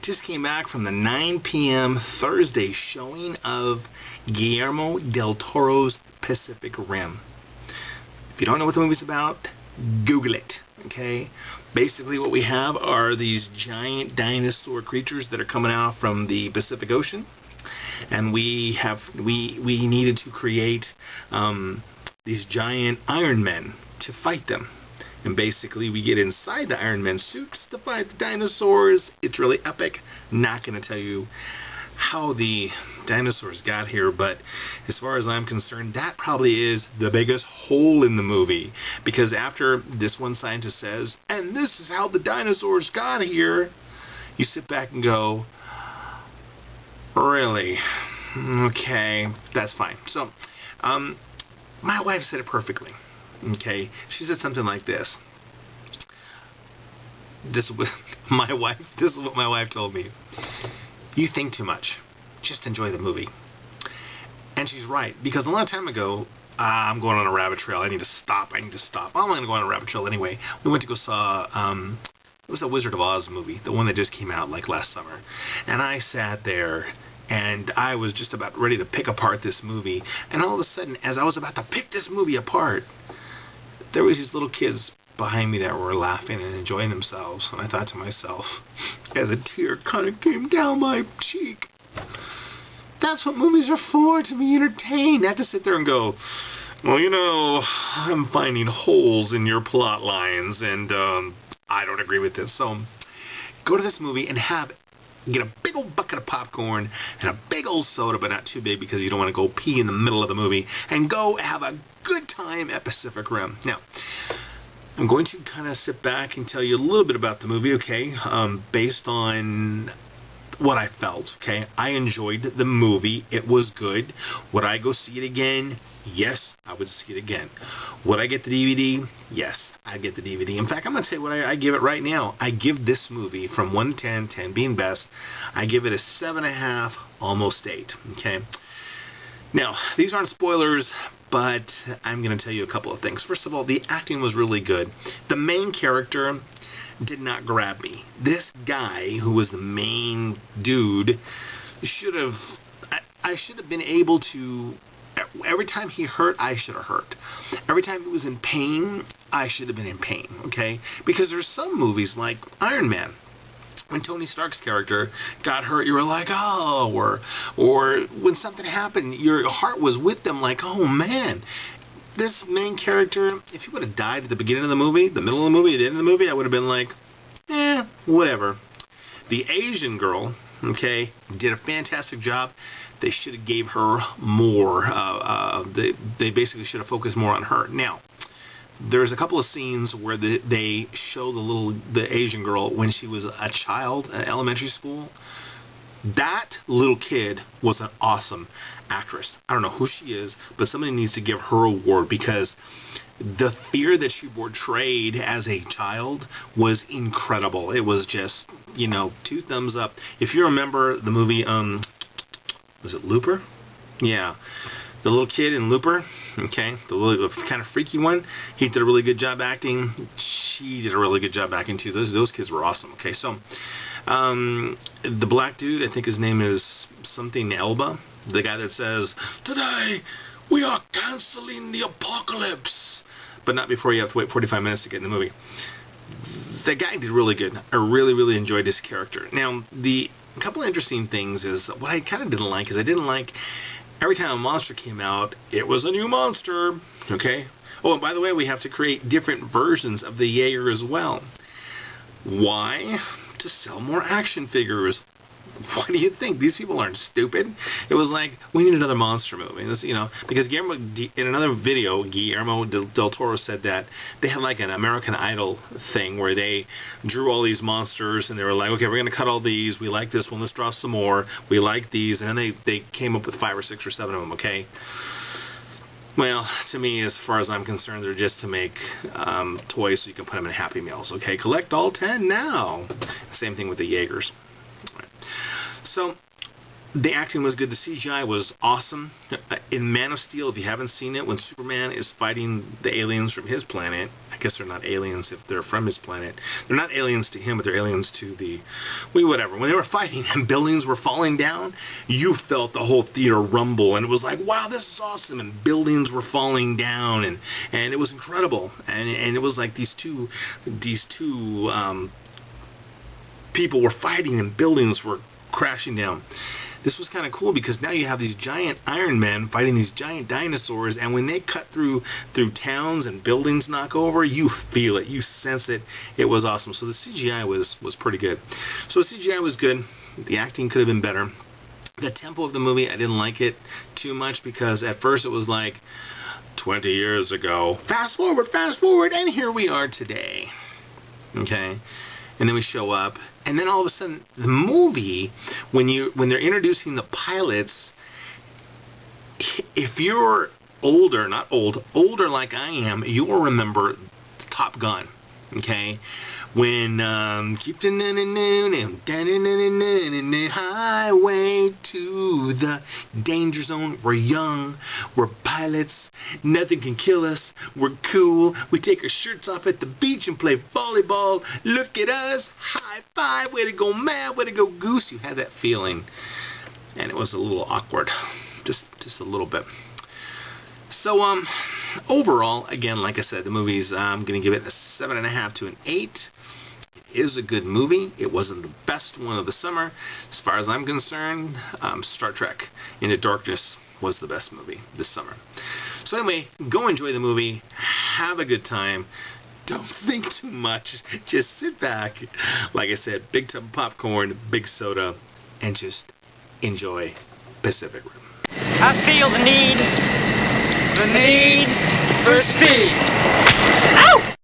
Just came back from the 9 p.m. Thursday showing of Guillermo del Toro's Pacific Rim. If you don't know what the movie's about, Google it, okay? Basically what we have are these giant dinosaur creatures that are coming out from the Pacific Ocean. And we needed to create these giant Iron Men to fight them. And basically we get inside the Iron Man suits to fight the dinosaurs. It's really epic. Not going to tell you how the dinosaurs got here, but as far as I'm concerned, that probably is the biggest hole in the movie. Because after this one scientist says, and this is how the dinosaurs got here, you sit back and go, really? Okay, that's fine. So, my wife said it perfectly. Okay, she said something like this. This is what my wife told me. You think too much. Just enjoy the movie. And she's right, because a long time ago, I'm going on a rabbit trail. I need to stop. I'm going to go on a rabbit trail anyway. We went to go saw, it was a Wizard of Oz movie, the one that just came out like last summer. And I sat there and I was just about ready to pick apart this movie. And all of a sudden, as I was about to pick this movie apart, there was these little kids behind me that were laughing and enjoying themselves. And I thought to myself, as a tear kind of came down my cheek, that's what movies are for, to be entertained. Not to sit there and go, well, you know, I'm finding holes in your plot lines, and I don't agree with this. So go to this movie and get a big old bucket of popcorn and a big old soda, but not too big because you don't want to go pee in the middle of the movie, and go have a good time at Pacific Rim. Now, I'm going to kind of sit back and tell you a little bit about the movie, okay, based on what I felt, okay? I enjoyed the movie. It was good. Would I go see it again? Yes, I would see it again. Would I get the DVD? Yes, I'd get the DVD. In fact, I'm going to tell you what I give it right now. I give this movie from 1 to 10, 10 being best, I give it a 7.5, almost 8, okay? Now, these aren't spoilers, but I'm going to tell you a couple of things. First of all, the acting was really good. The main character did not grab me. This guy, who was the main dude, I should have been able to, every time he hurt, I should have hurt. Every time he was in pain, I should have been in pain, okay? Because there's some movies like Iron Man, when Tony Stark's character got hurt, you were like, oh, or when something happened, your heart was with them, like, oh man. This main character, if he would have died at the beginning of the movie, the middle of the movie, the end of the movie, I would have been like, whatever. The Asian girl, okay, did a fantastic job. They should have gave her more. They basically should have focused more on her. Now, there's a couple of scenes where they show the Asian girl when she was a child at elementary school. That little kid was an awesome actress. I don't know who she is, but somebody needs to give her an award, because the fear that she portrayed as a child was incredible. It was just, 2 thumbs up. If you remember the movie, was it Looper? Yeah. The little kid in Looper, okay, the kind of freaky one, he did a really good job acting. She did a really good job acting too. Those kids were awesome. Okay, so the black dude, I think his name is something Elba, the guy that says, today we are canceling the apocalypse, but not before you have to wait 45 minutes to get in the movie. The guy did really good. I really, really enjoyed his character. Now, a couple of interesting things is, what I kind of didn't like is I didn't like every time a monster came out, it was a new monster, okay? Oh, and by the way, we have to create different versions of the Jaeger as well. Why? To sell more action figures. What do you think? These people aren't stupid. It was like, we need another monster movie. This, because in another video, Guillermo del Toro said that they had like an American Idol thing where they drew all these monsters and they were like, okay, we're going to cut all these. We like this one. Let's draw some more. We like these. And then they came up with 5 or 6 or 7 of them, okay? Well, to me, as far as I'm concerned, they're just to make toys so you can put them in Happy Meals, okay? Collect all 10 now. Same thing with the Jaegers. So, The acting was good. The CGI was awesome. In Man of Steel, if you haven't seen it, when Superman is fighting the aliens from his planet, I guess they're not aliens if they're from his planet. They're not aliens to him, but they're aliens to whatever. When they were fighting and buildings were falling down, you felt the whole theater rumble, and it was like, wow, this is awesome. And buildings were falling down, and it was incredible. And it was like these two people were fighting, and buildings were crashing down. This was kind of cool because now you have these giant Iron Men fighting these giant dinosaurs, and when they cut through towns and buildings knock over, you feel it, you sense it. It was awesome. So the CGI was pretty good. So the CGI was good. The acting could have been better. The tempo of the movie, I didn't like it too much because at first it was like 20 years ago. Fast forward, and here we are today. Okay? And then we show up, and then all of a sudden, the movie, when they're introducing the pilots, if you're older, not old, older like I am, you'll remember Top Gun, okay? When keep the highway to the danger zone. We're young, we're pilots, nothing can kill us, we're cool, we take our shirts off at the beach and play volleyball. Look at us, high five, way to go Matt, way to go Goose. You had that feeling, and it was a little awkward, just a little bit. So overall, again, like I said, the movie's I'm gonna give it a 7.5 to an 8. Is a good movie. It wasn't the best one of the summer. As far as I'm concerned, Star Trek Into Darkness was the best movie this summer. So anyway, go enjoy the movie. Have a good time. Don't think too much. Just sit back. Like I said, big tub of popcorn, big soda, and just enjoy Pacific Rim. I feel the need for speed. Ow!